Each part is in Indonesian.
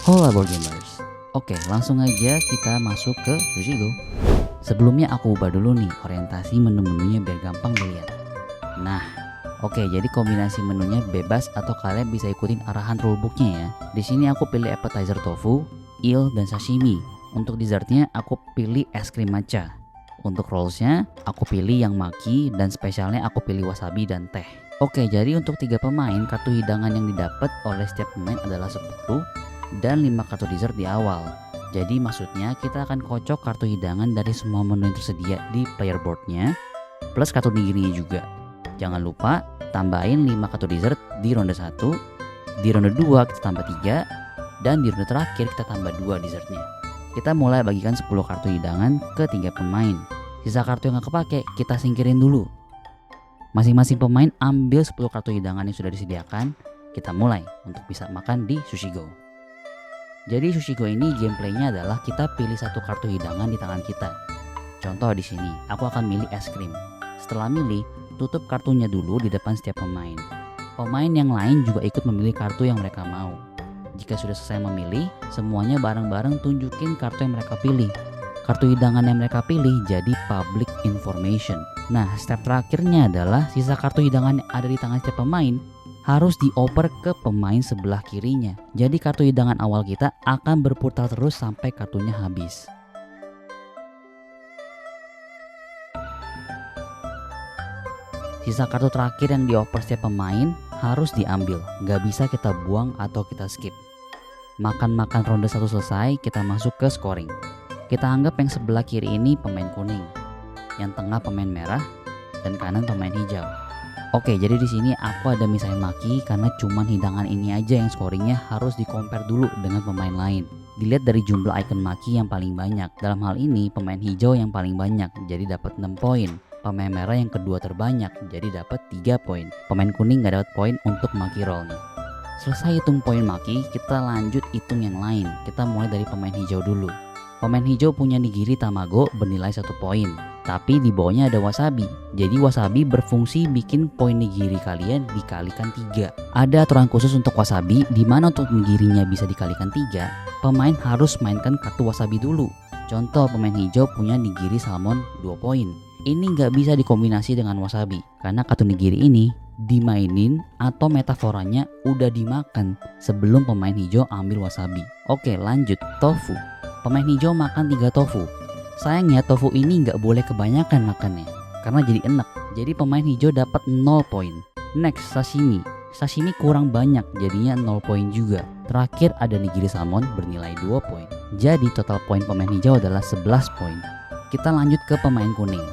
Hola board gamers. Oke, langsung aja kita masuk ke Sushigo. Sebelumnya aku ubah dulu nih orientasi menu-menunya biar gampang dilihat. Nah, oke, jadi kombinasi menunya bebas atau kalian bisa ikutin arahan rulebooknya ya. Di sini aku pilih appetizer tofu, eel, dan sashimi. Untuk dessertnya aku pilih es krim matcha. Untuk rollsnya aku pilih yang maki, dan spesialnya aku pilih wasabi dan teh. Oke, jadi untuk 3 pemain, kartu hidangan yang didapat oleh setiap pemain adalah 10 dan 5 kartu dessert di awal. Jadi maksudnya kita akan kocok kartu hidangan dari semua menu yang tersedia di player boardnya plus kartu nigirinya juga. Jangan lupa tambahin 5 kartu dessert di ronde 1, di ronde 2 kita tambah 3, dan di ronde terakhir kita tambah 2 dessertnya. Kita mulai bagikan 10 kartu hidangan ke 3 pemain. Sisa kartu yang gak kepake kita singkirin dulu. Masing-masing pemain ambil 10 kartu hidangan yang sudah disediakan. Kita mulai untuk bisa makan di Sushigo. Jadi Sushigo ini gameplaynya adalah kita pilih satu kartu hidangan di tangan kita. Contoh di sini, aku akan milih es krim. Setelah milih, tutup kartunya dulu di depan setiap pemain. Pemain yang lain juga ikut memilih kartu yang mereka mau. Jika sudah selesai memilih, semuanya bareng-bareng tunjukin kartu yang mereka pilih. Kartu hidangan yang mereka pilih jadi public information. Nah, step terakhirnya adalah sisa kartu hidangan yang ada di tangan setiap pemain harus dioper ke pemain sebelah kirinya. Jadi kartu hidangan awal kita akan berputar terus sampai kartunya habis. Sisa kartu terakhir yang dioper setiap pemain harus diambil, nggak bisa kita buang atau kita skip. Makan-makan ronde 1 selesai, kita masuk ke scoring. Kita anggap yang sebelah kiri ini pemain kuning, yang tengah pemain merah, dan kanan pemain hijau. Oke, jadi di sini aku ada misahin maki karena cuman hidangan ini aja yang scoringnya harus di-compare dulu dengan pemain lain. Dilihat dari jumlah icon maki yang paling banyak. Dalam hal ini pemain hijau yang paling banyak, jadi dapat 6 poin. Pemain merah yang kedua terbanyak, jadi dapat 3 poin. Pemain kuning gak dapat poin untuk maki roll nih. Selesai hitung poin maki, kita lanjut hitung yang lain. Kita mulai dari pemain hijau dulu. Pemain hijau punya nigiri tamago bernilai 1 poin. Tapi di bawahnya ada wasabi. Jadi wasabi berfungsi bikin poin nigiri kalian dikalikan 3. Ada aturan khusus untuk wasabi, di mana untuk nigirinya bisa dikalikan 3, pemain harus mainkan kartu wasabi dulu. Contoh, pemain hijau punya nigiri salmon 2 poin. Ini nggak bisa dikombinasi dengan wasabi, karena kartu nigiri ini dimainin atau metaforanya udah dimakan sebelum pemain hijau ambil wasabi. Oke, lanjut, tofu. Pemain hijau makan 3 tofu. Sayangnya tofu ini nggak boleh kebanyakan makannya karena jadi enak. Jadi pemain hijau dapat 0 poin. Next, sashimi. Sashimi kurang banyak, jadinya 0 poin juga. Terakhir ada nigiri salmon bernilai 2 poin. Jadi total poin pemain hijau adalah 11 poin. Kita lanjut ke pemain kuning.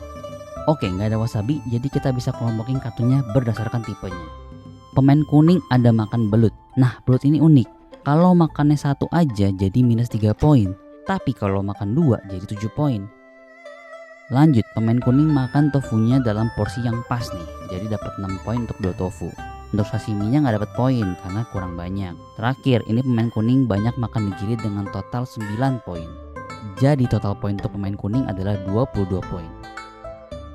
Oke, nggak ada wasabi, jadi kita bisa kelompokin kartunya berdasarkan tipenya. Pemain kuning ada makan belut. Nah, belut ini unik. Kalau makannya 1 aja jadi minus 3 poin. Tapi kalau makan 2 jadi 7 poin. Lanjut, pemain kuning makan tofunya dalam porsi yang pas nih. Jadi dapat 6 poin untuk 2 tofu. Untuk sashiminya nggak dapat poin karena kurang banyak. Terakhir, ini pemain kuning banyak makan nigiri dengan total 9 poin. Jadi total poin untuk pemain kuning adalah 22 poin.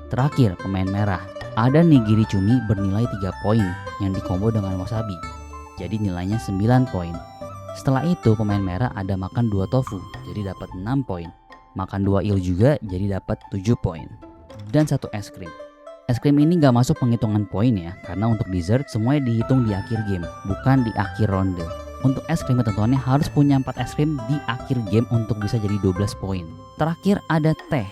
Terakhir, pemain merah. Ada nigiri cumi bernilai 3 poin yang dikombo dengan wasabi. Jadi nilainya 9 poin. Setelah itu pemain merah ada makan 2 tofu, jadi dapat 6 poin. Makan 2 eel juga, jadi dapat 7 poin. Dan 1 es krim. Es krim ini gak masuk penghitungan poin ya, karena untuk dessert semuanya dihitung di akhir game, bukan di akhir ronde. Untuk es krim ketentuannya harus punya 4 es krim di akhir game untuk bisa jadi 12 poin. Terakhir ada teh.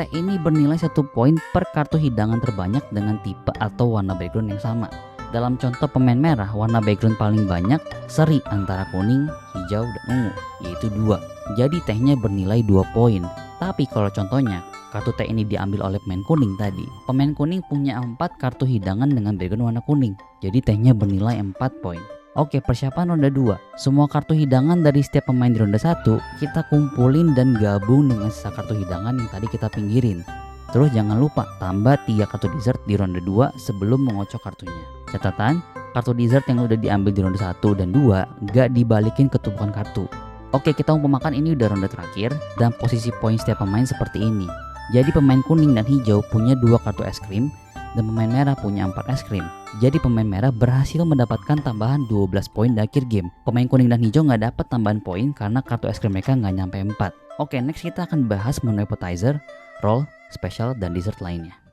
Teh ini bernilai 1 poin per kartu hidangan terbanyak dengan tipe atau warna background yang sama. Dalam contoh pemain merah, warna background paling banyak seri antara kuning, hijau, dan ungu, yaitu 2. Jadi tehnya bernilai 2 poin. Tapi kalau contohnya, kartu teh ini diambil oleh pemain kuning tadi. Pemain kuning punya 4 kartu hidangan dengan background warna kuning. Jadi tehnya bernilai 4 poin. Oke, persiapan ronde 2. Semua kartu hidangan dari setiap pemain di ronde 1, kita kumpulin dan gabung dengan sisa kartu hidangan yang tadi kita pinggirin. Terus jangan lupa tambah 3 kartu dessert di ronde 2 sebelum mengocok kartunya. Catatan, kartu dessert yang udah diambil di ronde 1 dan 2 gak dibalikin ke tumpukan kartu. Oke, kita umpamakan ini udah ronde terakhir dan posisi poin setiap pemain seperti ini. Jadi pemain kuning dan hijau punya 2 kartu es krim dan pemain merah punya 4 es krim. Jadi pemain merah berhasil mendapatkan tambahan 12 poin di akhir game. Pemain kuning dan hijau nggak dapat tambahan poin karena kartu es krim mereka nggak nyampe 4. Oke, next kita akan bahas menu appetizer, roll, special, dan dessert lainnya.